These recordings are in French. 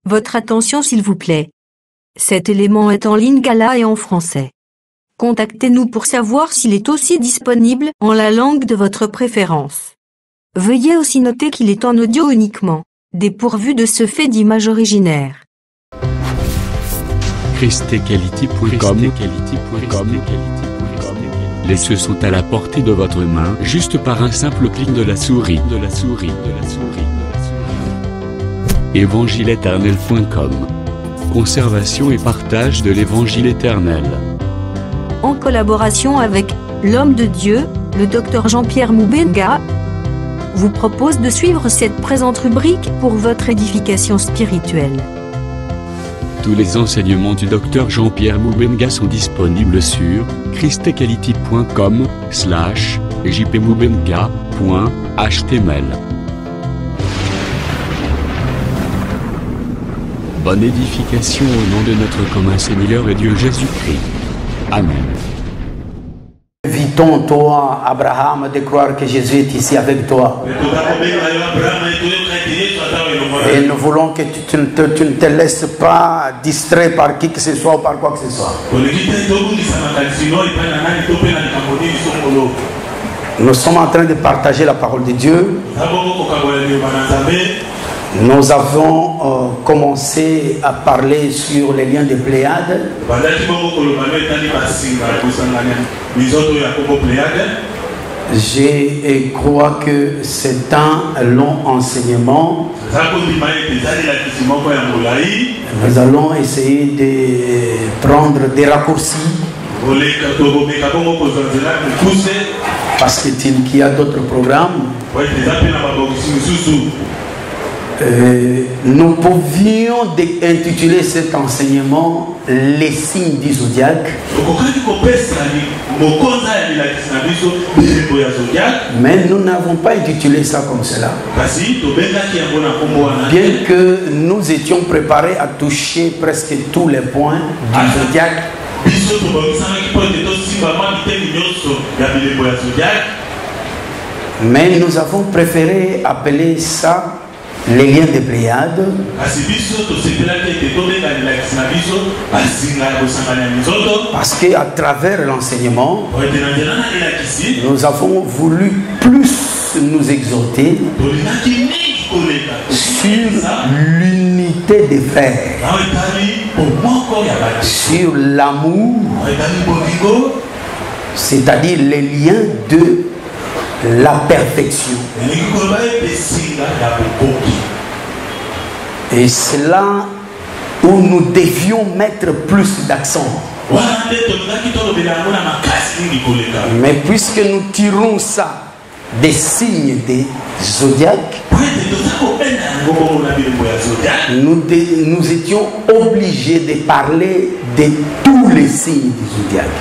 Votre attention s'il vous plaît. Cet élément est en lingala et en français. Contactez-nous pour savoir s'il est aussi disponible en la langue de votre préférence. Veuillez aussi noter qu'il est en audio uniquement, dépourvu de ce fait d'image originaire. ChristEquality.com. Les cieux sont à la portée de votre main, juste par un simple clic de la souris. Évangileéternel.com. Conservation et partage de l'évangile éternel. En collaboration avec l'homme de Dieu, le Dr Jean-Pierre Moubenga, vous propose de suivre cette présente rubrique pour votre édification spirituelle. Tous les enseignements du Dr Jean-Pierre Moubenga sont disponibles sur christequality.com/jpmoubenga.html. Bonne édification au nom de notre commun Seigneur et Dieu Jésus-Christ. Amen. Invitons toi, Abraham, de croire que Jésus est ici avec toi. Et nous voulons que tu ne te laisses pas distraire par qui que ce soit ou par quoi que ce soit. Nous sommes en train de partager la parole de Dieu. Nous avons commencé à parler sur les liens de Pléiades. Je crois que c'est un long enseignement. Nous allons essayer de prendre des raccourcis parce qu'il y a d'autres programmes. Nous pouvions intituler cet enseignement les signes du zodiaque, mais nous n'avons pas intitulé ça comme cela, bien que nous étions préparés à toucher presque tous les points du zodiaque. Mais nous avons préféré appeler ça les liens de Pléiades, parce qu'à travers l'enseignement, nous avons voulu plus nous exhorter sur l'unité des frères, sur l'amour, c'est-à-dire les liens de la perfection. Et c'est là où nous devions mettre plus d'accent. Mais puisque nous tirons ça des signes des zodiaques, nous étions obligés de parler de tous les signes du zodiaque.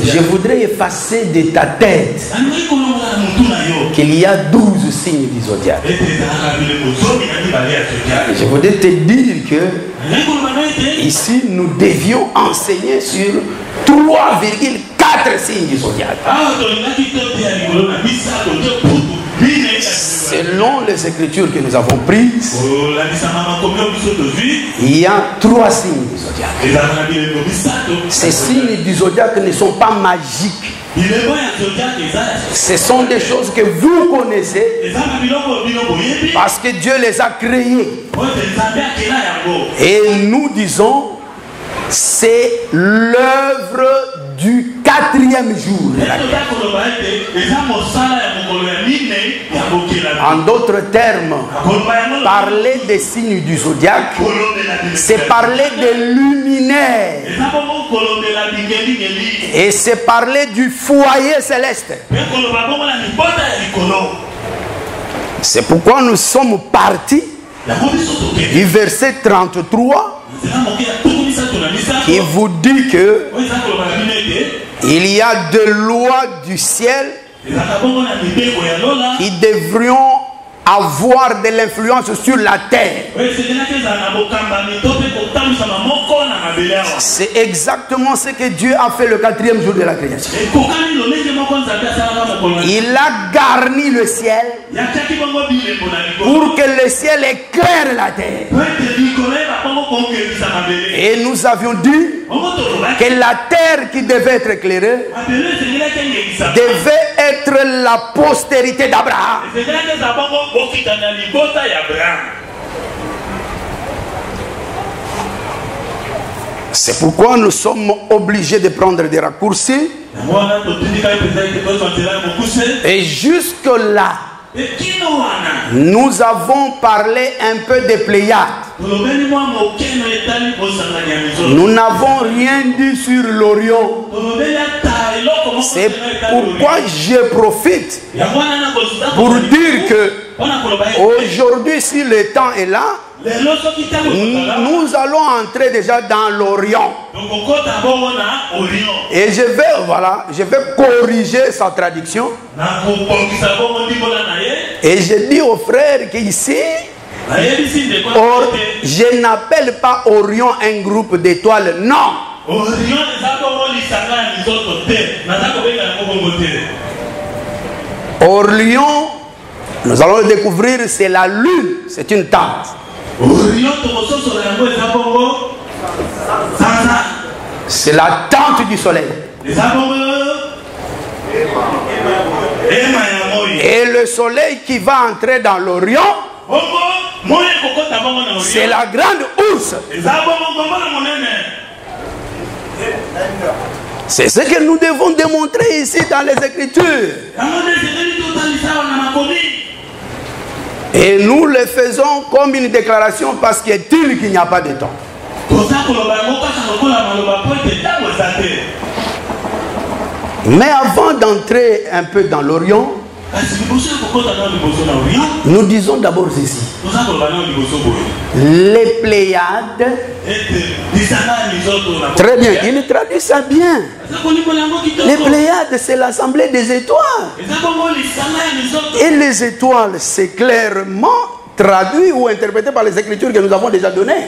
Je voudrais effacer de ta tête qu'il y a 12 signes du zodiaque. Je voudrais te dire que ici nous devions enseigner sur 3,4 signes du zodiaque. Selon les écritures que nous avons prises, il y a 3 signes du zodiaque. Ces signes du zodiaque ne sont pas magiques. Ce sont des choses que vous connaissez parce que Dieu les a créées. Et nous disons, c'est l'œuvre du 4e jour. En d'autres termes, parler des signes du zodiaque, c'est parler des luminaires. Et c'est parler du foyer céleste. C'est pourquoi nous sommes partis du verset 33 qui vous dit que il y a des lois du ciel qui devrions avoir de l'influence sur la terre. C'est exactement ce que Dieu a fait le 4e jour de la création. Il a garni le ciel pour que le ciel éclaire la terre. Et nous avions dit que la terre qui devait être éclairée devait être la postérité d'Abraham. C'est pourquoi nous sommes obligés de prendre des raccourcis. Et jusque-là, nous avons parlé un peu des Pléiades. Nous n'avons rien dit sur l'Orion. C'est pourquoi je profite pour dire que aujourd'hui, si le temps est là, nous allons entrer déjà dans l'Orient. Et je vais corriger sa traduction. Et je dis aux frères qu'ici, je n'appelle pas Orion un groupe d'étoiles, non. Orion, nous allons le découvrir, c'est la lune, c'est une tente. C'est la tente du soleil. Et le soleil qui va entrer dans l'Orient, c'est la grande ours. C'est ce que nous devons démontrer ici dans les Écritures. Et nous le faisons comme une déclaration parce qu'il n'y a pas de temps. Mais avant d'entrer un peu dans l'Orient, nous disons d'abord ceci. Les Pléiades, très bien, il traduit ça bien. Les Pléiades, c'est l'assemblée des étoiles. Et les étoiles, c'est clairement traduit ou interprété par les Écritures que nous avons déjà données.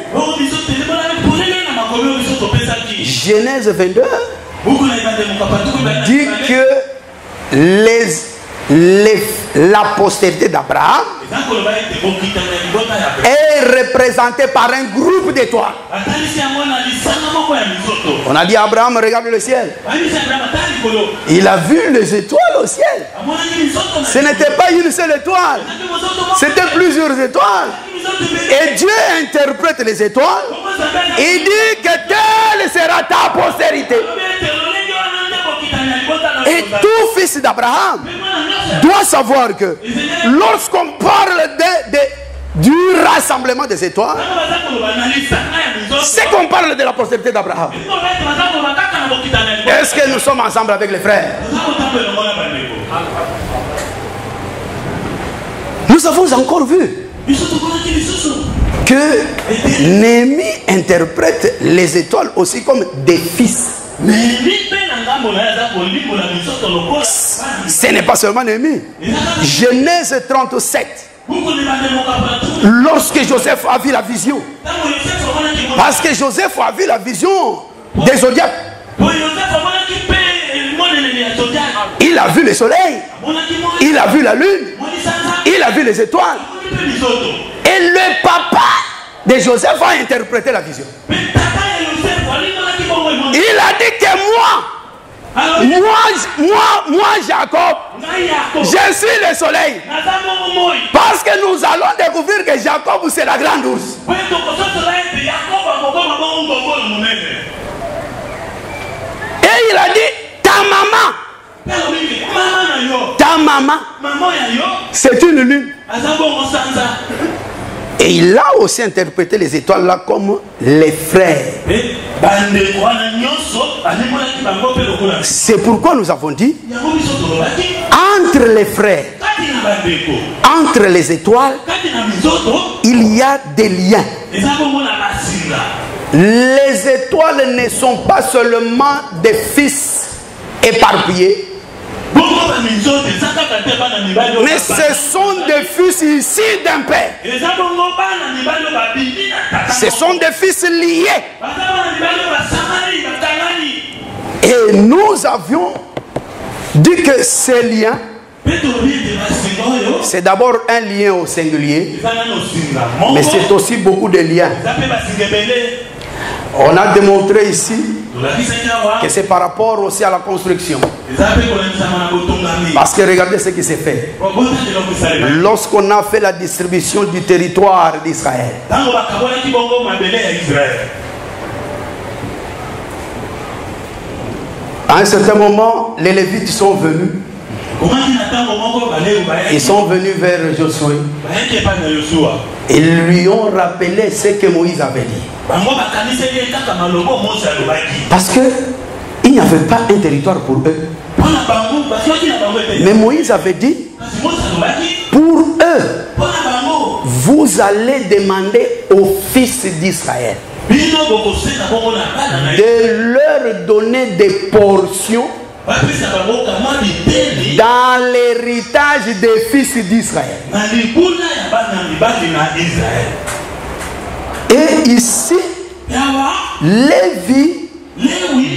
Genèse 22 dit que la postérité d'Abraham est représentée par un groupe d'étoiles. On a dit à Abraham, regarde le ciel. Il a vu les étoiles au ciel. Ce n'était pas une seule étoile, c'était plusieurs étoiles. Et Dieu interprète les étoiles. Il dit que telle sera ta postérité. Et tout fils d'Abraham doit savoir que lorsqu'on parle du rassemblement des étoiles, c'est qu'on parle de la postérité d'Abraham. Est-ce que nous sommes ensemble avec les frères? Nous avons encore vu que Néhémie interprète les étoiles aussi comme des fils. Ce n'est pas seulement Néhémie. Genèse 37. Lorsque Joseph a vu la vision, parce que Joseph a vu la vision des zodiaques, il a vu le soleil, il a vu la lune, il a vu les étoiles. Et le papa de Joseph a interprété la vision. Il a dit que moi Jacob, je suis le soleil. Parce que nous allons découvrir que Jacob c'est la grande ours. Et il a dit, ta maman, c'est une lune. Et il a aussi interprété les étoiles là comme les frères. C'est pourquoi nous avons dit, entre les frères, entre les étoiles, il y a des liens. Les étoiles ne sont pas seulement des fils éparpillés, Mais ce sont des fils ici d'un père. Ce sont des fils liés. Et nous avions dit que ces liens, c'est d'abord un lien au singulier, mais c'est aussi beaucoup de liens. On a démontré ici que c'est par rapport aussi à la construction. Parce que regardez ce qui s'est fait. Lorsqu'on a fait la distribution du territoire d'Israël, à un certain moment, les Lévites sont venus. Ils sont venus vers Josué. Ils lui ont rappelé ce que Moïse avait dit. Parce qu'il n'y avait pas un territoire pour eux. Mais Moïse avait dit, pour eux, vous allez demander aux fils d'Israël de leur donner des portions dans l'héritage des fils d'Israël. Et ici, Lévi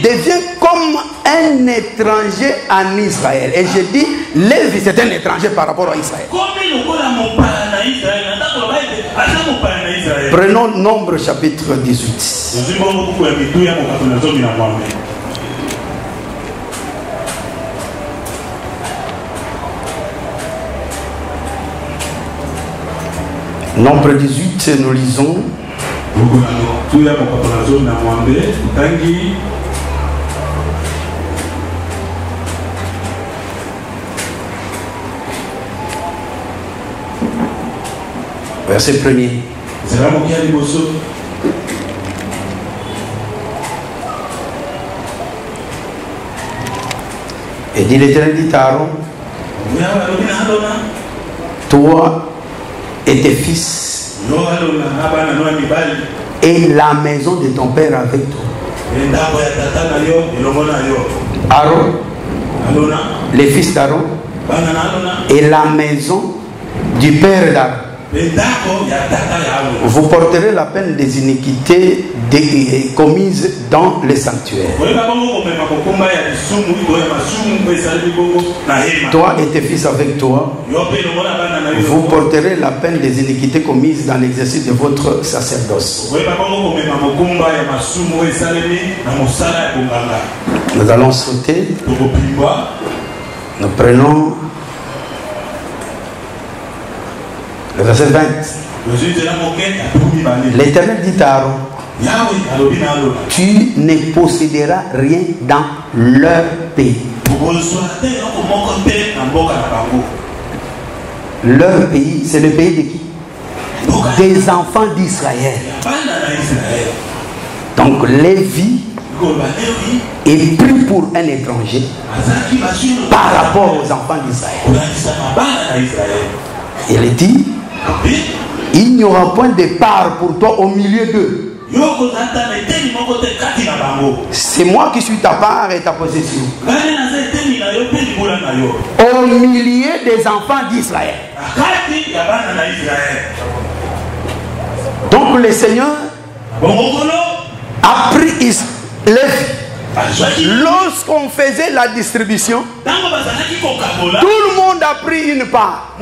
devient comme un étranger en Israël. Et je dis, Lévi c'est un étranger par rapport à Israël. Prenons Nombre chapitre 18. Nombre 18, nous lisons. Verset 1er. Et dit l'Éternel dit à Aaron, toi et tes fils et la maison de ton père avec toi. Aaron, les fils d'Aaron et la maison du père d'Aaron. Vous porterez la peine des iniquités commises dans les sanctuaires. Toi et tes fils avec toi, vous porterez la peine des iniquités commises dans l'exercice de votre sacerdoce. Nous allons sauter. Nous prenons le verset 20. L'Éternel dit à Aaron, tu ne posséderas rien dans leur pays. Leur pays, c'est le pays de qui? Des enfants d'Israël. Donc Lévi est pris pour un étranger par rapport aux enfants d'Israël. Il dit, il n'y aura point de part pour toi au milieu d'eux. C'est moi qui suis ta part et ta possession. Au milieu des enfants d'Israël. Donc le Seigneur a pris lorsqu'on faisait la distribution, tout le monde a pris une part,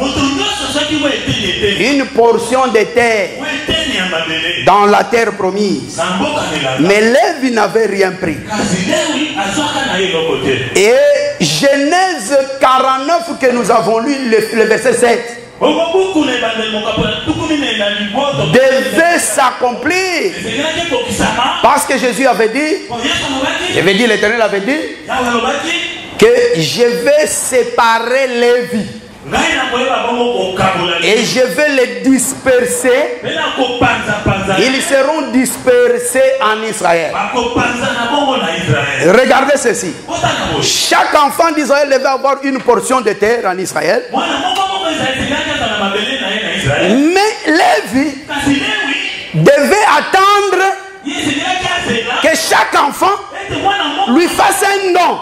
une portion de terre dans la terre promise. Mais Lévi n'avait rien pris. Et Genèse 49 que nous avons lu, le verset 7, devait s'accomplir parce que Jésus avait dit, l'Éternel avait dit que je vais séparer Lévi et je vais les disperser. Ils seront dispersés en Israël. Regardez ceci. Chaque enfant d'Israël devait avoir une portion de terre en Israël. Mais Lévi devait attendre que chaque enfant lui fasse un don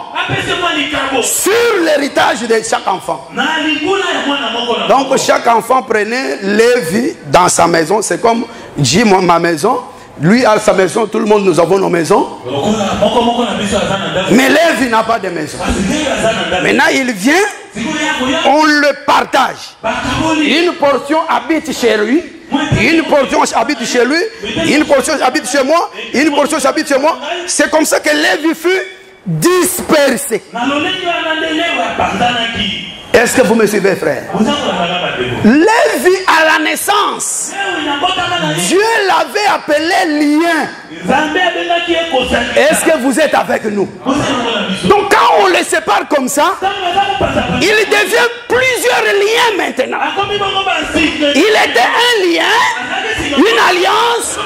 sur l'héritage de chaque enfant. Donc chaque enfant prenait Lévi dans sa maison. C'est comme j'ai ma maison. Lui a sa maison, tout le monde, nous avons nos maisons. Mais Lévi n'a pas de maison. Maintenant il vient, on le partage. Une portion habite chez lui, une portion habite chez lui, une portion habite chez moi, une portion habite chez moi. C'est comme ça que Lévi fut dispersé. Est-ce que vous me suivez, frère? Lévi à la naissance, Dieu l'avait appelé lien. Est-ce que vous êtes avec nous? Donc quand on les sépare comme ça, il devient plusieurs liens maintenant. Il était un lien, une alliance.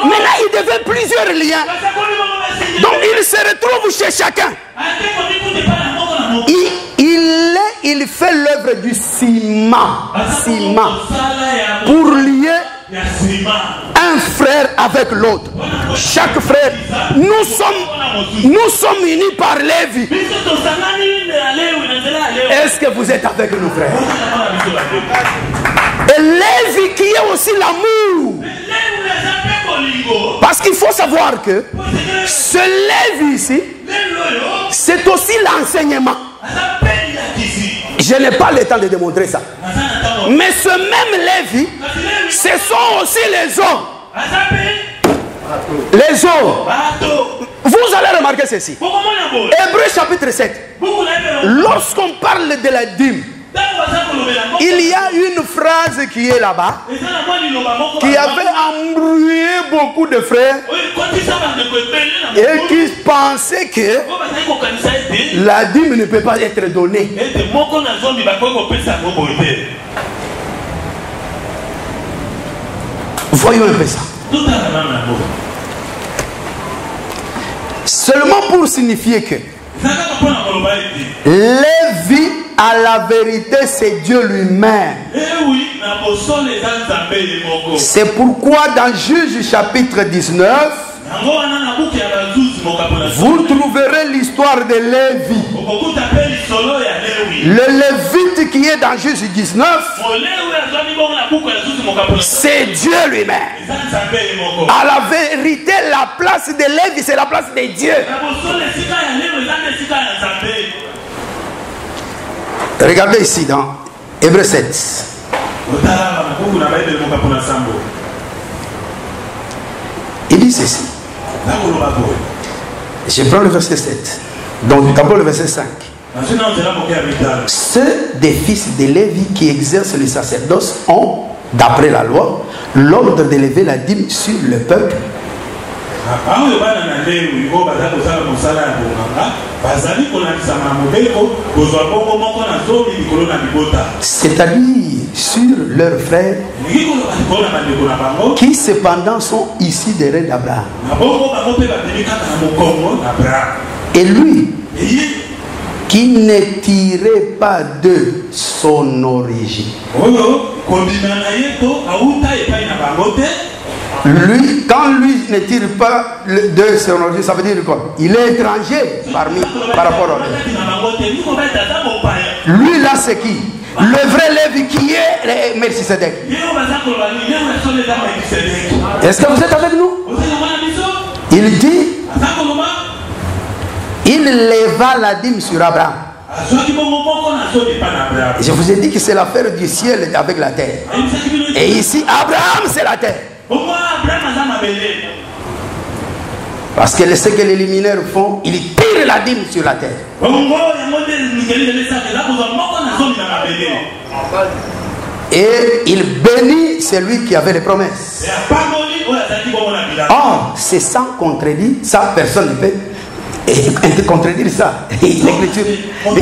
Maintenant il devient plusieurs liens. Donc il se retrouve chez chacun. Il fait l'œuvre du ciment pour lier un frère avec l'autre. Chaque frère, nous sommes unis par Lévi. Est-ce que vous êtes avec nous, frère? Et Lévi qui est aussi l'amour. Parce qu'il faut savoir que ce Lévi ici, c'est aussi l'enseignement. Je n'ai pas le temps de démontrer ça. Mais ce même Lévi, ce sont aussi les hommes. Les hommes. Vous allez remarquer ceci. Hébreux chapitre 7. Lorsqu'on parle de la dîme, il y a une phrase qui est là-bas, qui avait embrouillé beaucoup de frères et qui pensaient que la dîme ne peut pas être donnée. Voyons un peu ça. Seulement pour signifier que Lévi, à la vérité, c'est Dieu lui-même. C'est pourquoi dans Juge chapitre 19, vous trouverez l'histoire de Lévi. Le Lévite qui est dans Juge 19, c'est Dieu lui-même. À la vérité, la place de Lévi, c'est la place de Dieu. Regardez ici dans Hébreux 7. Il dit ceci. Je prends le verset 7. Donc d'abord le verset 5. Ceux des fils de Lévi qui exercent le sacerdoce ont, d'après la loi, l'ordre d'élever la dîme sur le peuple. C'est-à-dire sur leurs frères qui cependant sont issus des reins d'Abraham. Et lui qui ne tirait pas de son origine. Lui, quand lui ne tire pas de son origine, ça veut dire quoi? Il est étranger par rapport à lui. Lui là c'est qui? Le vrai Lévi qui est Melchisedec. Est-ce que vous êtes avec nous? Il dit, il leva la dîme sur Abraham. Je vous ai dit que c'est l'affaire du ciel avec la terre. Et ici, Abraham, c'est la terre. Parce que ce que les luminaires font, ils tirent la dîme sur la terre. Et il bénit celui qui avait les promesses. Or, c'est sans contredit, ça personne ne peut contredire ça. L'écriture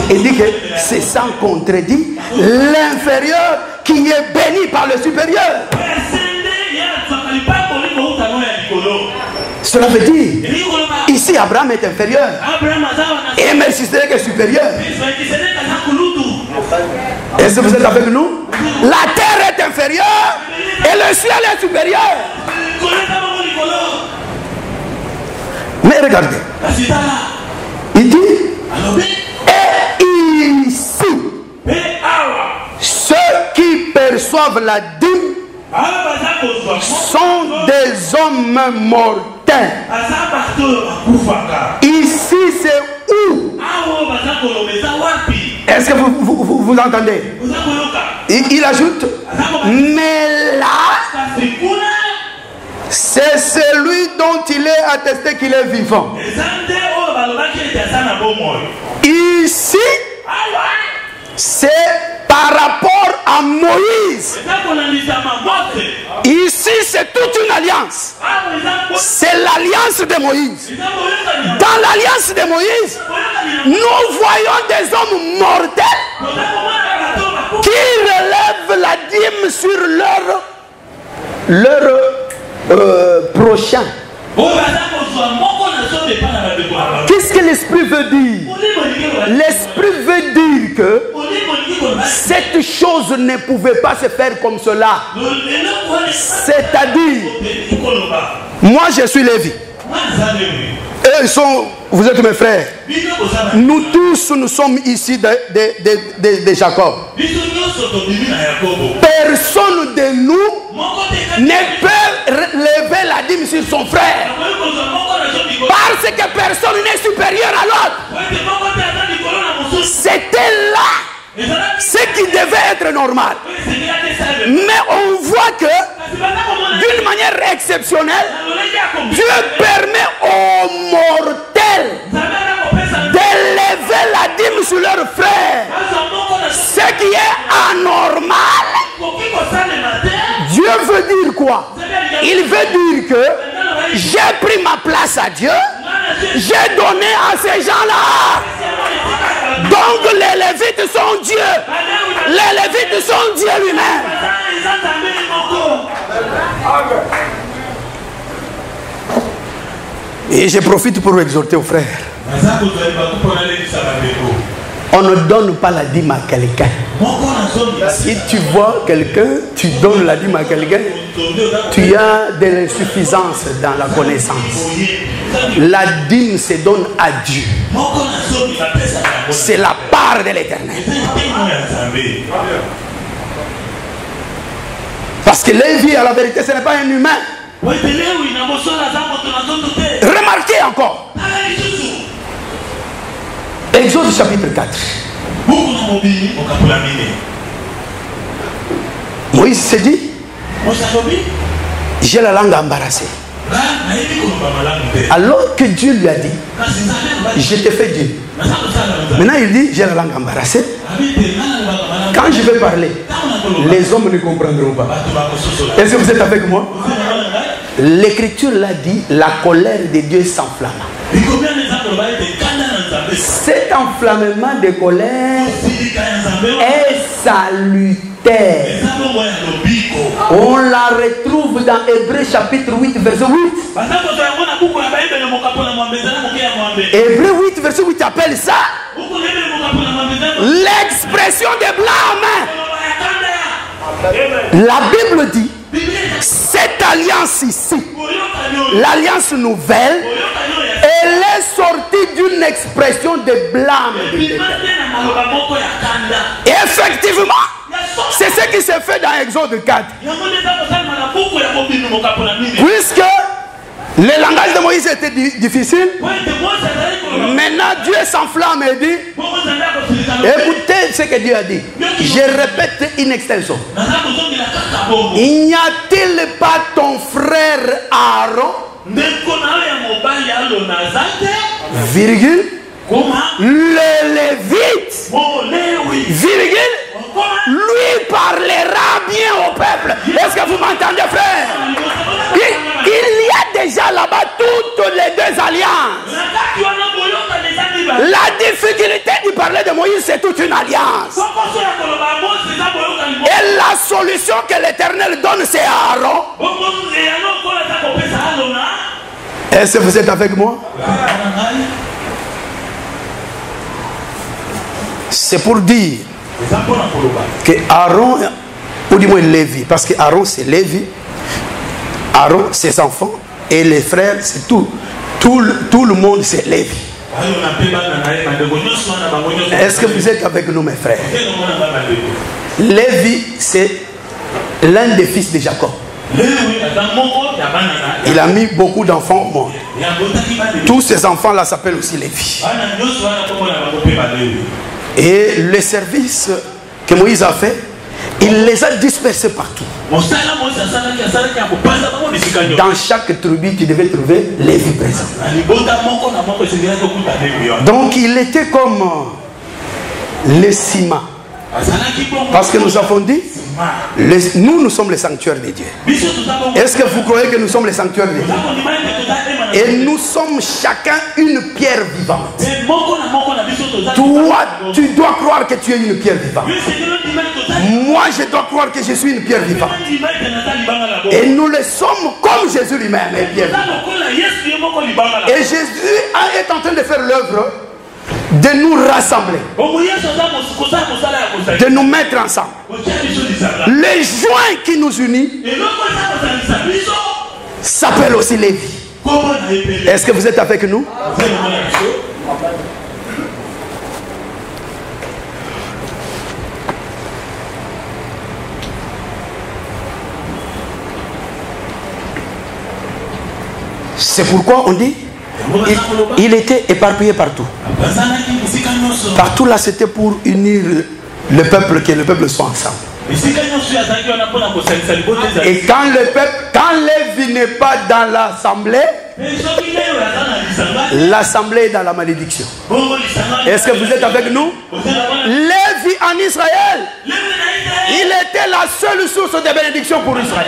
dit que c'est sans contredit l'inférieur qui est béni par le supérieur. Cela veut dire, ici Abraham est inférieur et Melchisedec est supérieur. Est-ce que vous êtes avec nous? La terre est inférieure et le ciel est supérieur. Mais regardez, Il dit, et ici, ceux qui perçoivent la dîme sont des hommes mortels. Ici, c'est où? Est-ce que vous entendez? Il ajoute, mais là, c'est celui dont il est attesté qu'il est vivant. Ici, c'est par rapport à Moïse. Ici, c'est toute une alliance. C'est l'alliance de Moïse. Dans l'alliance de Moïse, nous voyons des hommes mortels qui relèvent la dîme sur leur prochain. Qu'est-ce que l'esprit veut dire? L'esprit veut dire que cette chose ne pouvait pas se faire comme cela. C'est-à-dire, moi je suis Lévi. Eux ils sont, vous êtes mes frères. Nous tous nous sommes ici de Jacob. Personne de nous ne peut lever la dîme sur son frère. Parce que personne n'est supérieur à l'autre. C'était là ce qui devait être normal. Mais on voit que d'une manière exceptionnelle, Dieu permet aux mortels d'élever la dîme sur leurs frères. Ce qui est anormal. Dieu veut dire quoi? Il veut dire que j'ai pris ma place à Dieu, j'ai donné à ces gens-là. Donc les Lévites sont Dieu. Les Lévites sont Dieu lui-même. Et je profite pour exhorter aux frères. On ne donne pas la dîme à quelqu'un. Si tu vois quelqu'un, tu donnes la dîme à quelqu'un, tu as de l'insuffisance dans la connaissance. La dîme se donne à Dieu. C'est la part de l'Éternel. Parce que Lévi, à la vérité, ce n'est pas un humain. Remarquez encore. Exode chapitre 4. Moïse s'est dit, j'ai la langue embarrassée. Alors que Dieu lui a dit, je t'ai fait Dieu. Maintenant il dit, j'ai la langue embarrassée. Quand je vais parler, les hommes ne comprendront pas. Est-ce que vous êtes avec moi? L'Écriture l'a dit, la colère de Dieu s'enflamma. Cet enflammement de colère est salutaire. On la retrouve dans Hébreux chapitre 8 verset 8. Hébreux 8 verset 8 appelle ça l'expression de blâme. La Bible dit, cette alliance ici, l'alliance nouvelle, elle est sortie d'une expression de blâme. Et effectivement, c'est ce qui s'est fait dans Exode 4. Puisque le langage de Moïse était difficile, maintenant Dieu s'enflamme et dit, écoutez ce que Dieu a dit. Je répète in extenso. Il n'y a-t-il pas ton frère Aaron, virgule, le Lévite, virgule, lui parlera bien au peuple. Est-ce que vous m'entendez, frère? Il y a déjà là-bas toutes les deux alliances. La difficulté de parler de Moïse, c'est toute une alliance. Et la solution que l'Éternel donne, c'est Aaron. Est-ce que vous êtes avec moi? C'est pour dire que Aaron, ou du moins Lévi, parce que Aaron c'est Lévi, Aaron ses enfants et les frères, c'est tout le monde c'est Lévi. Est-ce que vous êtes avec nous, mes frères? Lévi, c'est l'un des fils de Jacob. Il a mis beaucoup d'enfants au monde. Tous ces enfants-là s'appellent aussi Lévi. Et le service que Moïse a fait, il les a dispersés partout. Dans chaque tribu, tu devais trouver Lévi présent. Donc il était comme le ciment. Parce que nous avons dit, nous sommes les sanctuaires de Dieu. Est-ce que vous croyez que nous sommes les sanctuaires de Dieu? Et nous sommes chacun une pierre vivante. Toi, tu dois croire que tu es une pierre vivante. Moi, je dois croire que je suis une pierre vivante. Et nous le sommes comme Jésus lui-même est pierre vivante. Et Jésus est en train de faire l'œuvre de nous rassembler, de nous mettre ensemble. Le joint qui nous unit s'appelle aussi Lévi. Est-ce que vous êtes avec nous? C'est pourquoi on dit il était éparpillé partout. Partout là, c'était pour unir le peuple, que le peuple soit ensemble. Et quand Lévi n'est pas dans l'assemblée, l'assemblée est dans la malédiction. Est-ce que vous êtes avec nous? Lévi en Israël, il était la seule source de bénédiction pour Israël.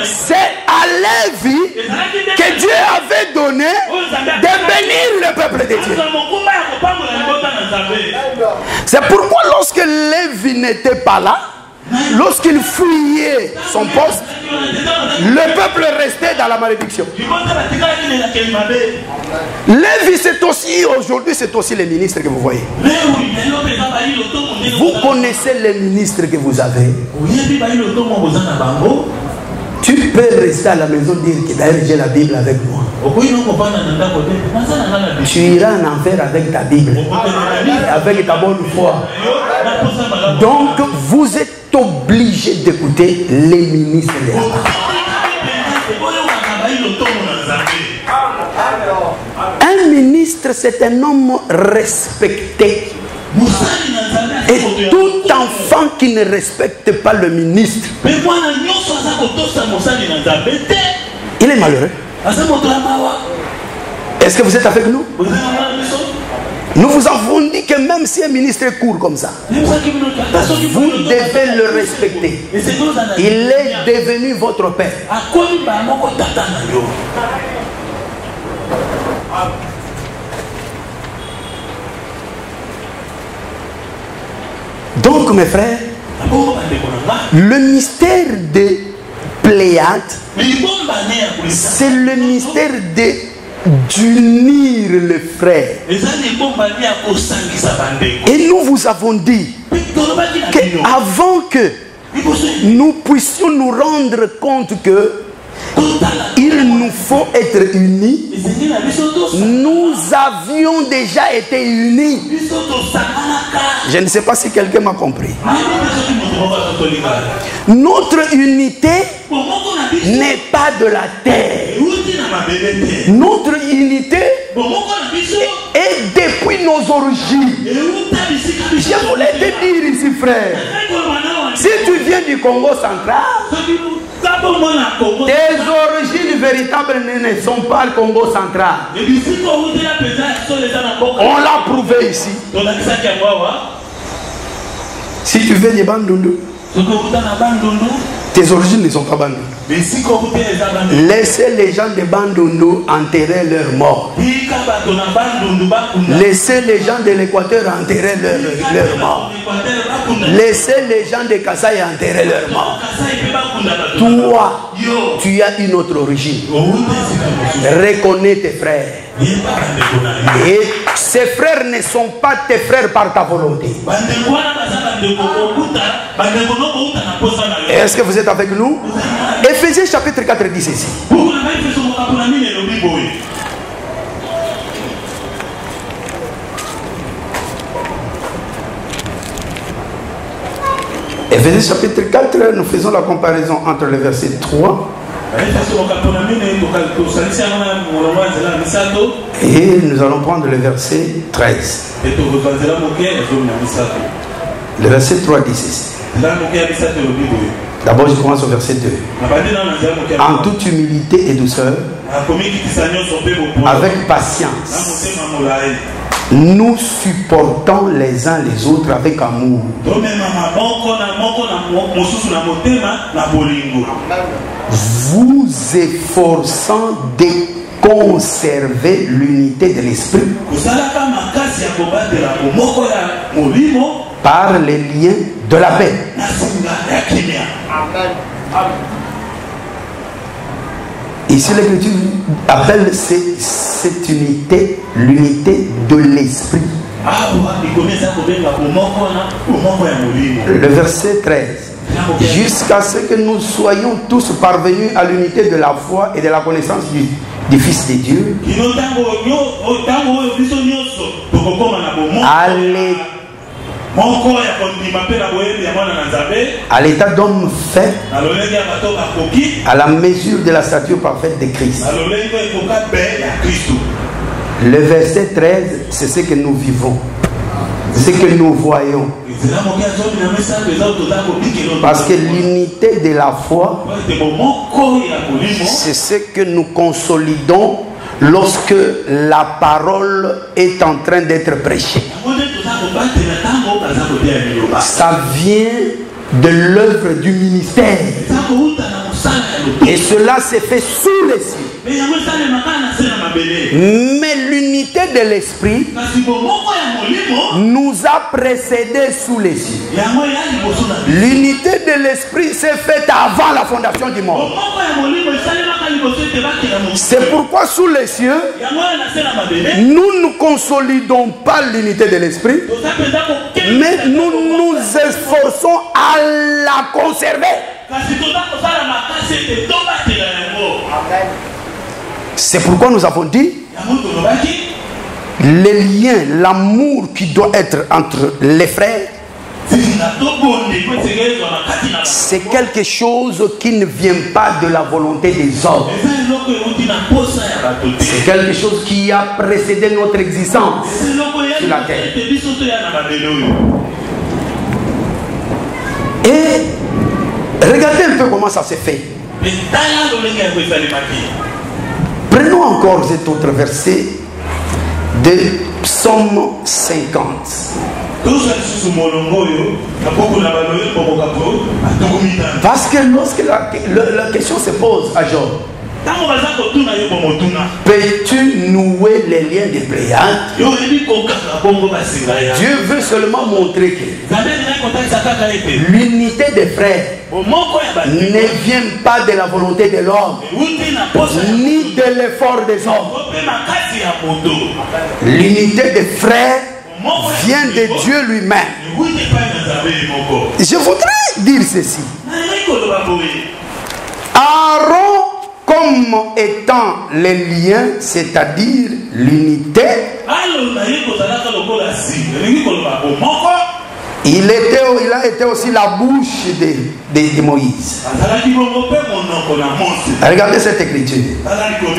C'est à Lévi que Dieu avait donné de bénir le peuple de Dieu. C'est pourquoi lorsque Lévi n'était pas là, lorsqu'il fuyait son poste, le peuple restait dans la malédiction. Lévi, c'est aussi, aujourd'hui, c'est aussi les ministres que vous voyez. Vous connaissez les ministres que vous avez. Tu peux rester à la maison et dire que d'ailleurs j'ai la Bible avec moi. Tu iras en enfer avec ta Bible, avec ta bonne foi. Donc vous êtes obligé d'écouter les ministres de la parole. Un ministre, c'est un homme respecté. Et tout enfant qui ne respecte pas le ministre, il est malheureux. Est-ce que vous êtes avec nous? Nous vous avons dit que même si un ministre court comme ça, vous devez le respecter. Il est devenu votre père. Donc mes frères, le mystère des Pléiades, c'est le mystère d'unir les frères. Et nous vous avons dit qu'avant que nous puissions nous rendre compte que il nous faut être unis, nous avions déjà été unis. Je ne sais pas si quelqu'un m'a compris. Notre unité n'est pas de la terre. Notre unité est depuis nos origines. Je voulais te dire ici, frère, si tu viens du Congo central, tes origines véritables ne sont pas le Congo central. On l'a prouvé ici. Si tu viens de Bandundu, tes origines ne sont pas Bandundu. Laissez les gens de Bandundu enterrer leurs morts. Laissez les gens de l'Équateur enterrer leurs morts. Laissez les gens de Kasaï enterrer leurs morts. Toi, tu as une autre origine. Reconnais tes frères. Et ces frères ne sont pas tes frères par ta volonté. Est-ce que vous êtes avec nous? Éphésiens chapitre 4 dit ceci. Éphésiens chapitre 4, nous faisons la comparaison entre le verset 3 et nous allons prendre le verset 13. Le verset 3 dit ceci. D'abord, je commence au verset 2. En toute humilité et douceur, avec patience, nous supportons les uns les autres avec amour. Vous efforçant de conserver l'unité de l'esprit par les liens de la paix. Ici, l'Écriture appelle cette unité l'unité de l'esprit. Le verset 13. Jusqu'à ce que nous soyons tous parvenus à l'unité de la foi et de la connaissance du Fils de Dieu, à l'état d'homme fait à la mesure de la stature parfaite de Christ. Le verset 13, c'est ce que nous vivons, ce que nous voyons. Parce que l'unité de la foi, c'est ce que nous consolidons lorsque la parole est en train d'être prêchée. Ça vient de l'œuvre du ministère. Et cela s'est fait sous les cieux. Mais l'unité de l'esprit nous a précédés sous les cieux. L'unité de l'esprit s'est faite avant la fondation du monde. C'est pourquoi sous les cieux, nous ne consolidons pas l'unité de l'esprit, mais nous nous esforçons à la conserver. C'est pourquoi nous avons dit les liens, l'amour qui doit être entre les frères, c'est quelque chose qui ne vient pas de la volonté des hommes. C'est quelque chose qui a précédé notre existence sur la terre. Et regardez un peu comment ça s'est fait. Prenons encore cet autre verset de Psaume 50. Parce que lorsque la question se pose à Job, peux-tu nouer les liens des Pléiades? Dieu veut seulement montrer que l'unité des frères ne vient pas de la volonté de l'homme, ni de l'effort des hommes. L'unité des frères vient de Dieu lui-même. Je voudrais dire ceci. Aaron, comme étant les liens, c'est-à-dire l'unité, il a été aussi la bouche de Moïse. Regardez cette écriture.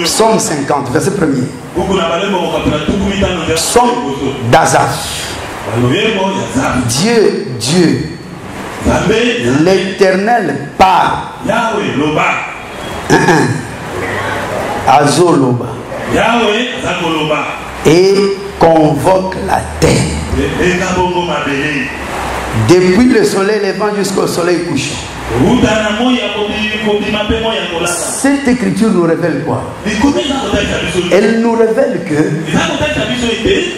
Psaume 50, verset 1er. Psaume d'Asaph. Dieu, l'Éternel parle. Azoloba. Et convoque la terre. Depuis le soleil levant jusqu'au soleil couchant. Cette écriture nous révèle quoi? Elle nous révèle que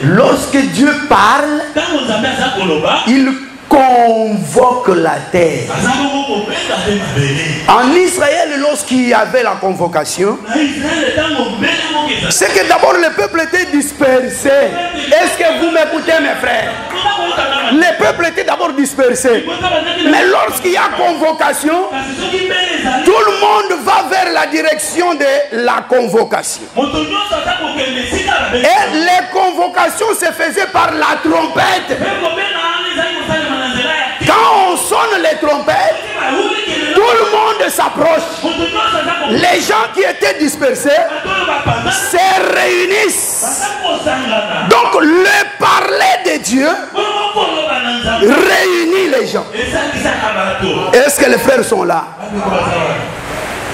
lorsque Dieu parle, il convoque la terre. En Israël, lorsqu'il y avait la convocation, c'est que d'abord le peuple était dispersé. Est-ce que vous m'écoutez, mes frères? Le peuple était d'abord dispersé. Mais lorsqu'il y a convocation, tout le monde va vers la direction de la convocation. Et les convocations se faisaient par la trompette. Quand on sonne sonne les trompettes, tout le monde s'approche. Les gens qui étaient dispersés se réunissent. Donc le parler de Dieu réunit les gens. Est-ce que les frères sont là?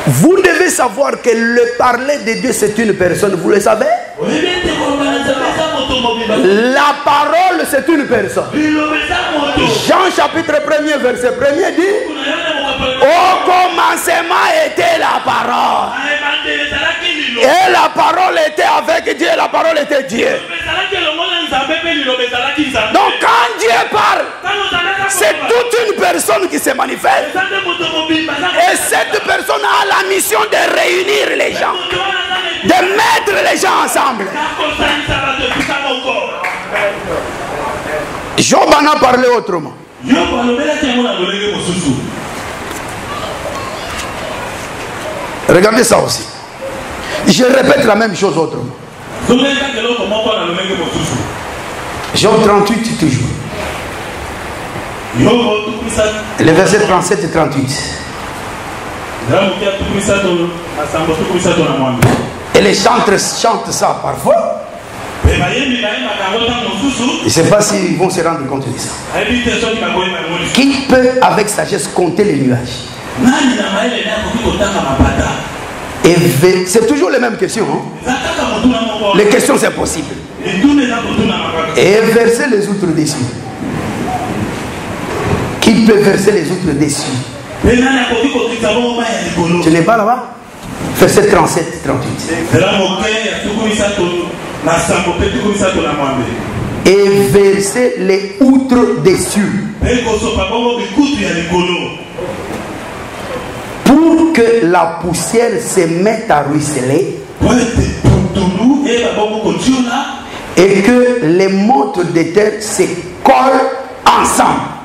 Vous devez savoir que le parler de Dieu c'est une personne, vous le savez? La parole c'est une personne. Jean chapitre 1er verset 1er dit: au commencement était la parole. Et la parole était avec Dieu, la parole était Dieu. Donc quand Dieu parle, c'est toute une personne qui se manifeste. Et cette personne a la mission de réunir les gens, de mettre les gens ensemble. Job en a parlé autrement. Regardez ça aussi. Je répète la même chose autrement. Job 38 toujours. Les versets 37 et 38. Et les chantres chantent ça parfois. Je ne sais pas s'ils vont se rendre compte de ça. Qui peut avec sagesse compter les nuages? Et c'est toujours les mêmes questions. Hein? Les questions c'est possible. Et verser les outres dessus. Qui peut verser les outres dessus? Tu n'es pas là-bas? Verset 37 38. Et verser les outres dessus. Pour que la poussière se mette à ruisseler. Et que les montes de terre se collent ensemble.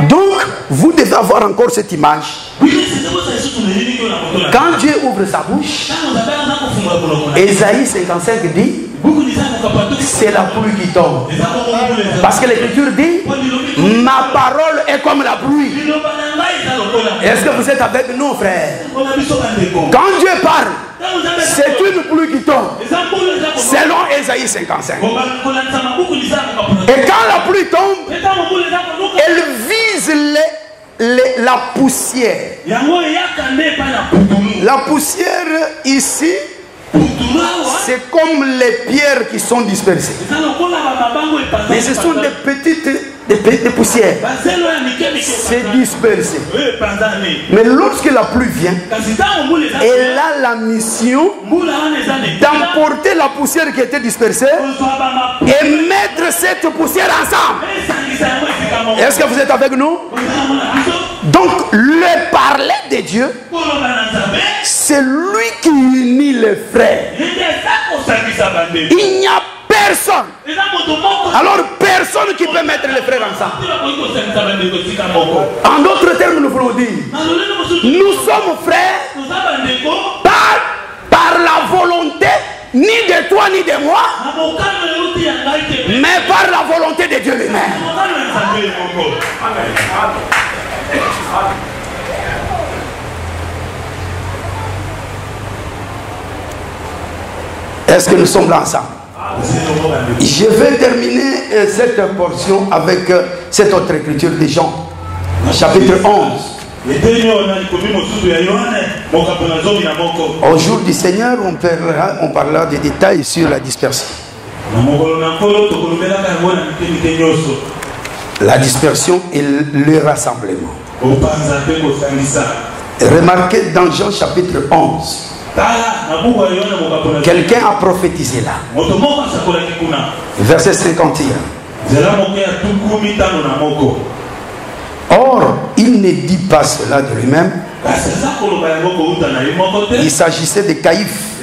Donc, vous devez avoir encore cette image. Quand Dieu ouvre sa bouche, Ésaïe 55 dit: c'est la pluie qui tombe. Parce que l'Écriture dit: ma parole est comme la pluie. Est-ce que vous êtes avec nous, frères? Quand Dieu parle, c'est une pluie qui tombe. Selon Ésaïe 55. Et quand la pluie tombe, elle vise la poussière. La poussière ici, c'est comme les pierres qui sont dispersées. Mais ce sont des petites poussières. C'est dispersé. Mais lorsque la pluie vient, elle a la mission d'emporter la poussière qui était dispersée et mettre cette poussière ensemble. Est-ce que vous êtes avec nous? Donc le parler de Dieu, c'est lui qui unit les frères. Il n'y a personne. Alors personne qui peut mettre les frères ensemble. En d'autres termes, nous voulons dire, nous sommes frères par la volonté ni de toi ni de moi, mais par la volonté de Dieu lui-même. Est-ce que nous sommes là ensemble? Je vais terminer cette portion avec cette autre écriture de Jean, chapitre 11. Au jour du Seigneur, on parlera des détails sur la dispersion. La dispersion et le rassemblement. Remarquez dans Jean chapitre 11. Quelqu'un a prophétisé là. Verset 51. Or, il ne dit pas cela de lui-même. Il s'agissait de Caïphe.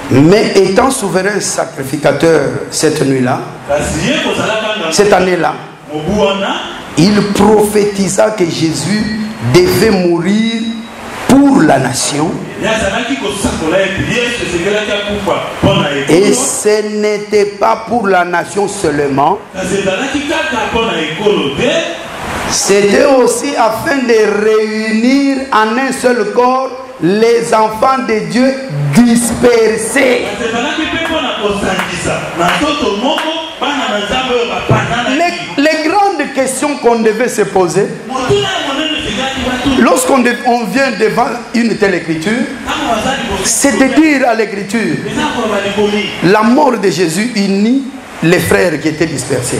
Mais étant souverain sacrificateur cette nuit-là, cette année-là, il prophétisa que Jésus devait mourir pour pour la nation. Et ce n'était pas pour la nation seulement. C'était aussi afin de réunir en un seul corps les enfants de Dieu dispersés. Les grandes questions qu'on devait se poser lorsqu'on vient devant une telle écriture, c'est de dire à l'écriture, la mort de Jésus unit les frères qui étaient dispersés.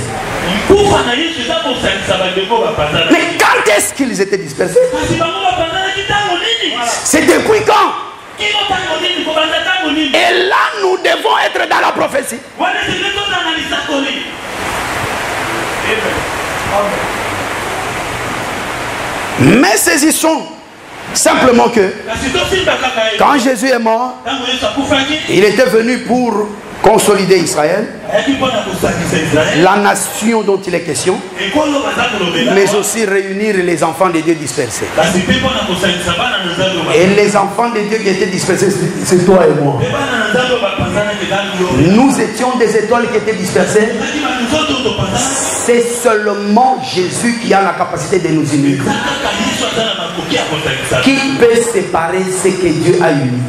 Mais quand est-ce qu'ils étaient dispersés? C'est depuis quand? Et là, nous devons être dans la prophétie. Mais saisissons simplement que quand Jésus est mort, il était venu pour consolider Israël, la nation dont il est question, mais aussi réunir les enfants de Dieu dispersés. Et les enfants de Dieu qui étaient dispersés, c'est toi et moi. Nous étions des étoiles qui étaient dispersées. C'est seulement Jésus qui a la capacité de nous unir. Qui peut séparer ce que Dieu a uni?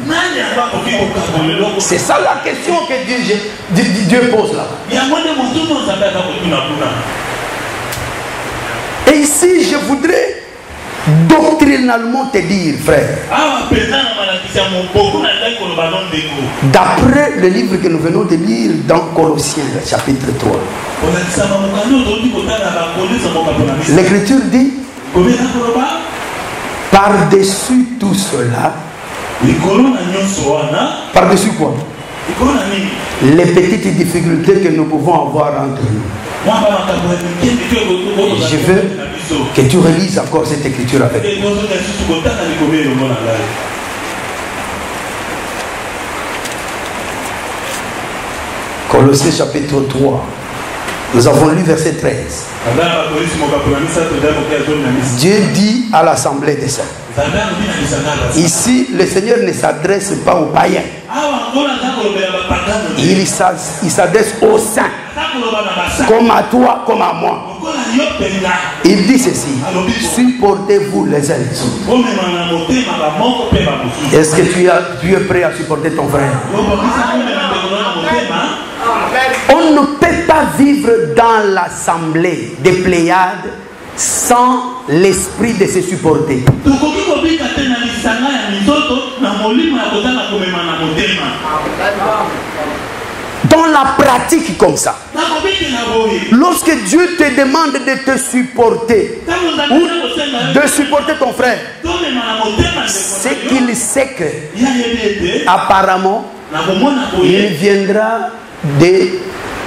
C'est ça la question que Dieu pose là. Et ici, je voudrais doctrinalement te dire, frère, d'après le livre que nous venons de lire dans Colossiens, chapitre 3, l'écriture dit, par-dessus tout cela, par-dessus quoi? Les petites difficultés que nous pouvons avoir entre nous. Je veux que tu relises encore cette écriture avec moi. Colossiens chapitre 3. Nous avons lu verset 13. Dieu dit à l'assemblée des saints. Ici, le Seigneur ne s'adresse pas aux païens. Il s'adresse aux saints. Comme à toi, comme à moi. Il dit ceci. Supportez-vous les uns les autres. Est-ce que tu es prêt à supporter ton frère? On ne peut pas vivre dans l'assemblée des Pléiades sans l'esprit de se supporter. Dans la pratique comme ça, lorsque Dieu te demande de te supporter ou de supporter ton frère, c'est qu'il sait que apparemment il viendra des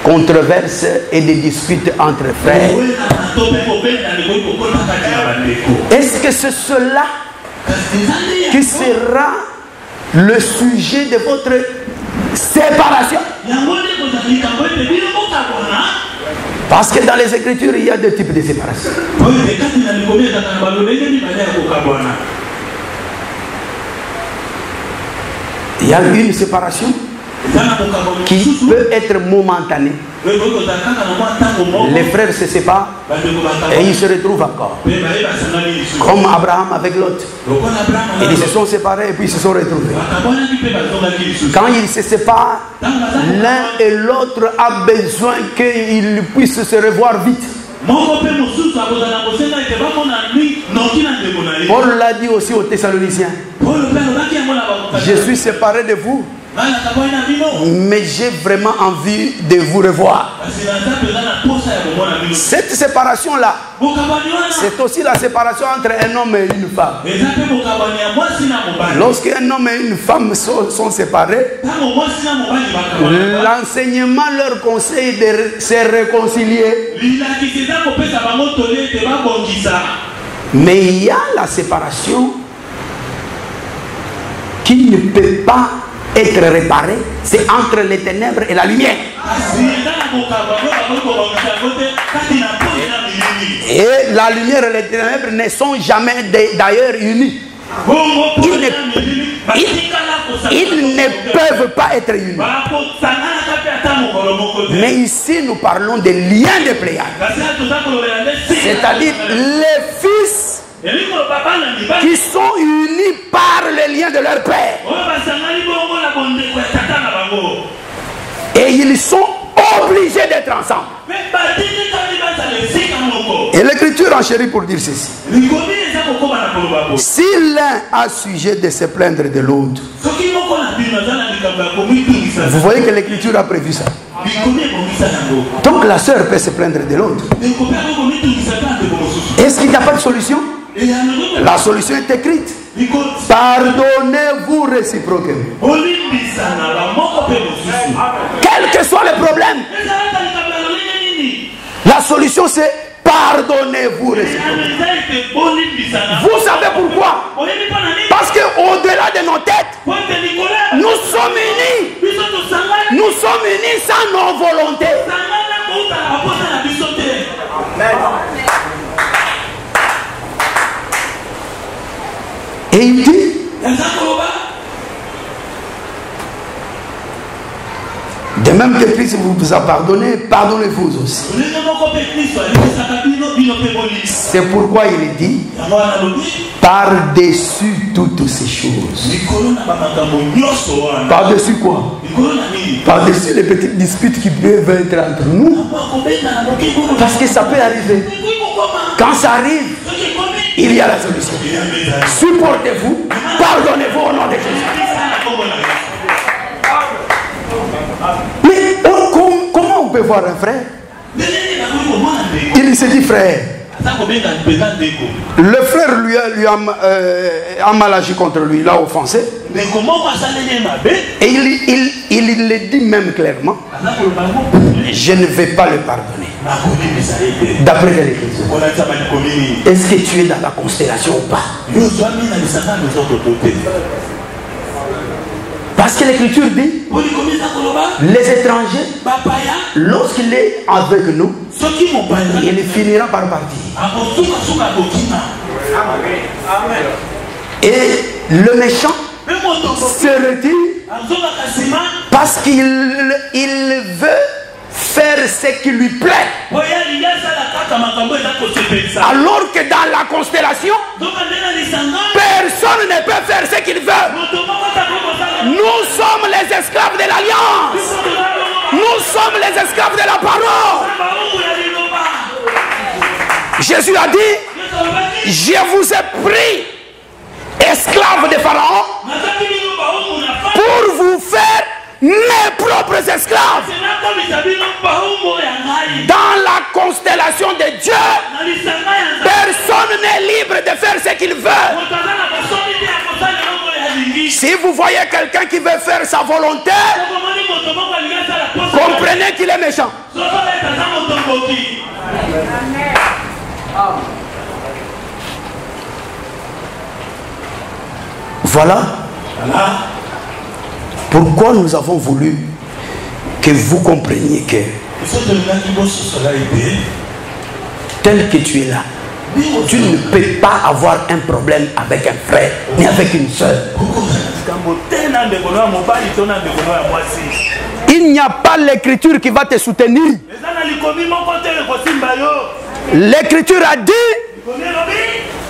controverses et des disputes entre frères. Est-ce que c'est cela qui sera le sujet de votre séparation? Parce que dans les Écritures, il y a deux types de séparation. Il y a une séparation qui peut être momentanée. Les frères se séparent et ils se retrouvent encore. Comme Abraham avec Lot. Ils se sont séparés et puis ils se sont retrouvés. Quand ils se séparent, l'un et l'autre a besoin qu'ils puissent se revoir vite. Paul l'a dit aussi aux Thessaloniciens. Je suis séparé de vous, mais j'ai vraiment envie de vous revoir. Cette séparation-là, c'est aussi la séparation entre un homme et une femme. Lorsqu'un homme et une femme sont séparés, l'enseignement leur conseille de se réconcilier. Mais il y a la séparation qui ne peut pas être réparée, c'est entre les ténèbres et la lumière. Et la lumière et les ténèbres ne sont jamais d'ailleurs unis. Ils ne peuvent pas être unis. Mais ici, nous parlons des liens de Pléiade. C'est-à-dire les fils qui sont unis par les liens de leur père. Et ils sont obligés d'être ensemble. Et l'écriture enchérit pour dire ceci. Si l'un a sujet de se plaindre de l'autre, vous voyez que l'écriture a prévu ça. Donc la sœur peut se plaindre de l'autre. Est-ce qu'il n'y a pas de solution? La solution est écrite. Pardonnez-vous réciproquement. Quel que soit le problème, la solution c'est pardonnez-vous réciproquement. Vous savez pourquoi? Parce qu'au-delà de nos têtes, nous sommes unis. Nous sommes unis sans nos volontés. Et il dit, de même que Christ vous a pardonné, pardonnez-vous aussi. C'est pourquoi il dit, par-dessus toutes ces choses. Par-dessus quoi? Par-dessus les petites disputes qui peuvent être entre nous. Parce que ça peut arriver. Quand ça arrive, il y a la solution. Supportez-vous, pardonnez-vous au nom de Jésus. Mais comment on peut voir un frère? Il se dit frère. Le frère lui a mal agi contre lui, l'a offensé. Et il le dit même clairement. Je ne vais pas le pardonner. D'après l'écriture. Est-ce que tu es dans la constellation ou pas? Parce que l'écriture dit, les étrangers, lorsqu'il est avec nous, il finira par partir. Et le méchant se retire parce qu'il veut faire ce qui lui plaît. Alors que dans la constellation, personne ne peut faire ce qu'il veut. Nous sommes les esclaves de l'alliance. Nous sommes les esclaves de la parole. Jésus a dit, je vous ai pris esclaves de Pharaon pour vous faire mes propres esclaves. Dans la constellation de Dieu, personne n'est libre de faire ce qu'il veut. Si vous voyez quelqu'un qui veut faire sa volonté, comprenez qu'il est méchant. Voilà pourquoi nous avons voulu que vous compreniez que tel que tu es là, tu ne peux pas avoir un problème avec un frère ni avec une soeur. Il n'y a pas l'écriture qui va te soutenir. L'écriture a dit,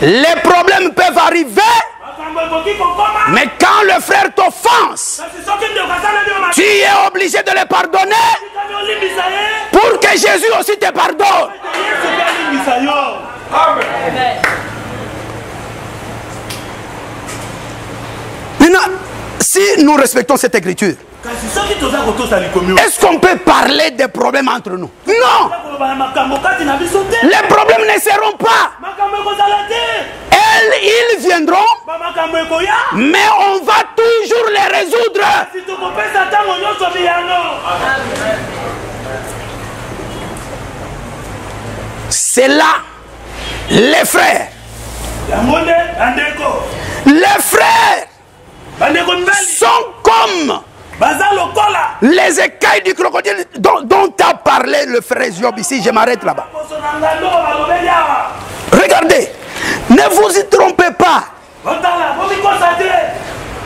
les problèmes peuvent arriver, mais quand le frère t'offense, tu es obligé de le pardonner pour que Jésus aussi te pardonne. Maintenant, si nous respectons cette écriture, est-ce qu'on peut parler des problèmes entre nous? Non! Les problèmes ne seront pas. Ils viendront, mais on va toujours les résoudre. C'est là les frères. Les frères sont comme les écailles du crocodile dont a parlé le frère Job ici. Je m'arrête là-bas. Regardez, ne vous y trompez pas.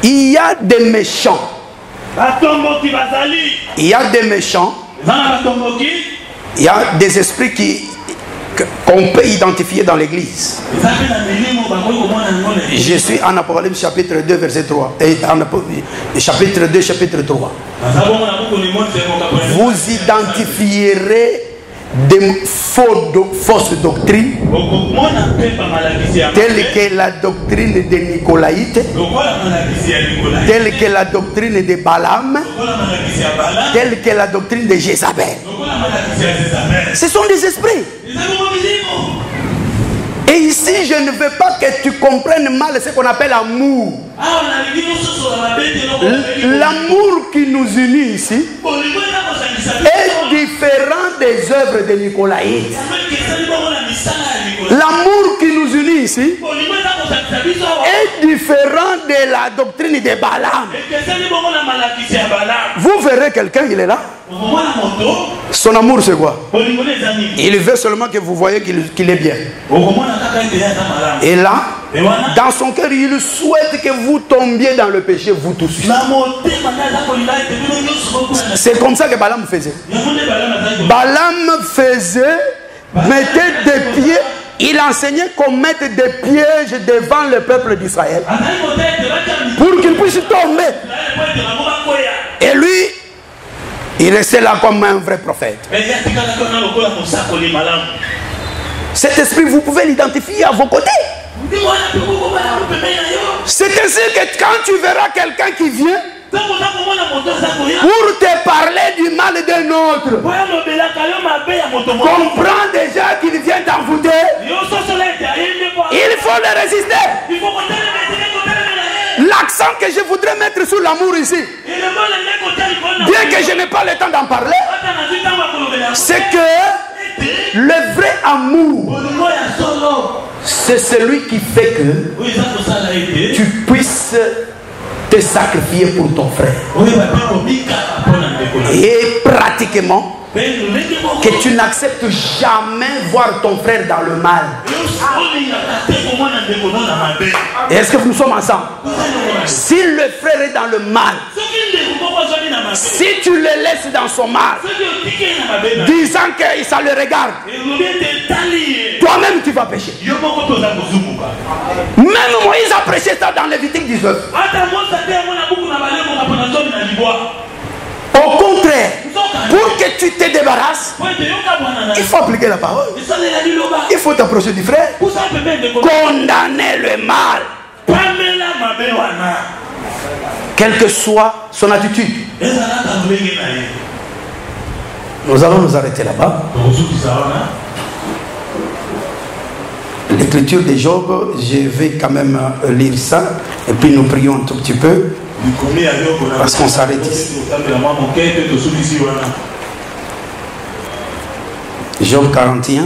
Il y a des méchants. Il y a des méchants. Il y a des esprits qu'on peut identifier dans l'église. Je suis en Apocalypse chapitre 2 verset 3 et chapitre 2 chapitre 3. Vous identifierez des fausses doctrines telles que la doctrine des Nicolaïtes, telle que la doctrine de Balaam, telle que la doctrine de Jézabel. Ce sont des esprits. Et ici, je ne veux pas que tu comprennes mal ce qu'on appelle amour. L'amour qui nous unit ici est différent des œuvres de Nicolaïte. L'amour qui nous unit ici est différent de la doctrine de Balaam. Vous verrez quelqu'un, il est là. Son amour c'est quoi? Il veut seulement que vous voyez qu'il est bien. Et là, dans son cœur, il souhaite que vous tombiez dans le péché, vous tous. C'est comme ça que Balaam faisait. Balaam faisait, mettait des pieds, il enseignait qu'on mette des pièges devant le peuple d'Israël pour qu'il puisse tomber. Et lui, il restait là comme un vrai prophète. Cet esprit, vous pouvez l'identifier à vos côtés. C'est ainsi que quand tu verras quelqu'un qui vient pour te parler du mal d'un autre, comprends déjà qu'il vient t'envoûter. Il faut le résister. L'accent que je voudrais mettre sur l'amour ici, bien que je n'ai pas le temps d'en parler, c'est que le vrai amour, c'est celui qui fait que tu puisses te sacrifier pour ton frère. Et pratiquement, que tu n'acceptes jamais voir ton frère dans le mal. Est-ce que nous sommes ensemble? Si le frère est dans le mal, si tu le laisses dans son mal, disant que ça le regarde, toi-même tu vas pécher. Même Moïse a prêché ça dans Lévitique 19. Au contraire, pour que tu te débarrasses, il faut appliquer la parole. Il faut t'approcher du frère. Condamner le mal. Quelle que soit son attitude. Nous allons nous arrêter là-bas. L'écriture de Job, je vais quand même lire ça. Et puis nous prions un tout petit peu. Parce qu'on s'arrête ici. Job 41.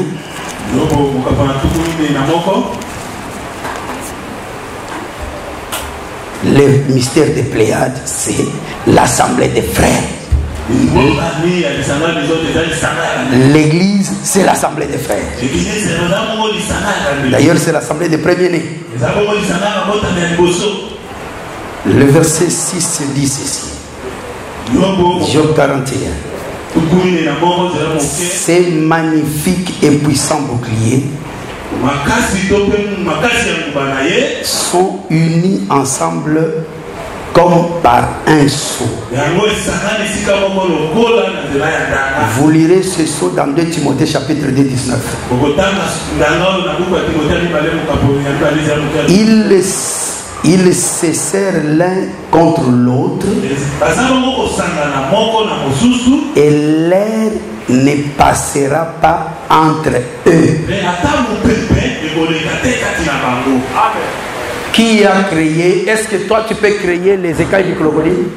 Le mystère des Pléiades, c'est l'assemblée des frères. L'église, c'est l'assemblée des frères. D'ailleurs, c'est l'assemblée des premiers-nés. Le verset 6 dit ceci. Job 41. Ces magnifiques et puissants boucliers sont unis ensemble comme par un sceau. Vous lirez ce sceau dans 2 Timothée chapitre 2, 19. Ils se serrent l'un contre l'autre et l'air ne passera pas entre eux. Qui a créé? Est-ce que toi tu peux créer les écailles du crocodile?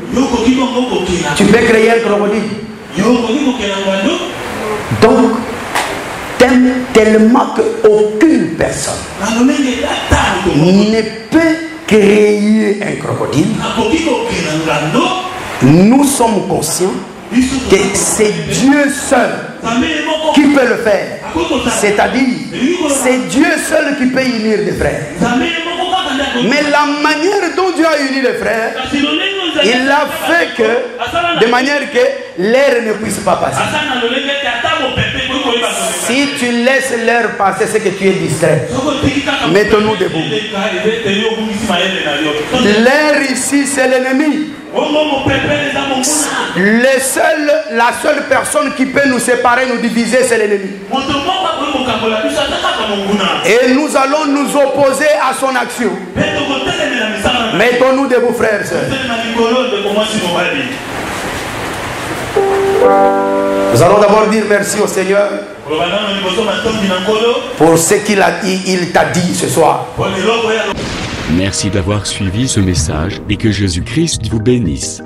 Tu peux créer un crocodile? Donc, t'aimes tellement qu'aucune personne ne peut créer un crocodile. Nous sommes conscients que c'est Dieu seul qui peut le faire. C'est-à-dire, c'est Dieu seul qui peut unir des frères. Mais la manière dont Dieu a uni les frères, il l'a fait que, de manière que l'air ne puisse pas passer. Si tu laisses l'air passer, c'est que tu es distrait. Mettons-nous debout. L'air ici, c'est l'ennemi. La seule personne qui peut nous séparer, nous diviser, c'est l'ennemi. Et nous allons nous opposer à son action. Mettons-nous debout, frères et sœurs. Nous allons d'abord dire merci au Seigneur pour ce qu'il t'a dit ce soir. Merci d'avoir suivi ce message et que Jésus-Christ vous bénisse.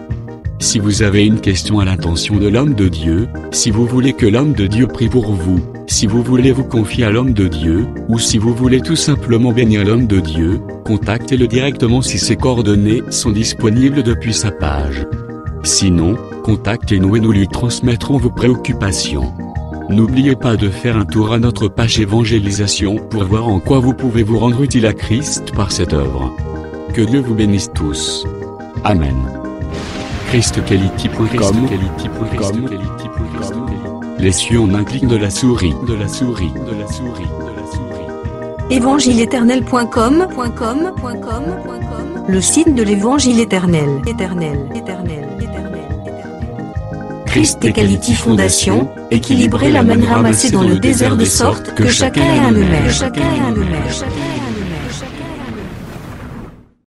Si vous avez une question à l'intention de l'homme de Dieu, si vous voulez que l'homme de Dieu prie pour vous, si vous voulez vous confier à l'homme de Dieu, ou si vous voulez tout simplement bénir l'homme de Dieu, contactez-le directement si ses coordonnées sont disponibles depuis sa page. Sinon, contactez-nous et nous lui transmettrons vos préoccupations. N'oubliez pas de faire un tour à notre page évangélisation pour voir en quoi vous pouvez vous rendre utile à Christ par cette œuvre. Que Dieu vous bénisse tous. Amen. ChristQuality.com. Les cieux en un clic de la souris. Évangile-éternel.com. Le site de l'Évangile éternel. Christ Equality Fondation, équilibrer la manne ramassée dans le désert de sorte que chacun ait un eumère.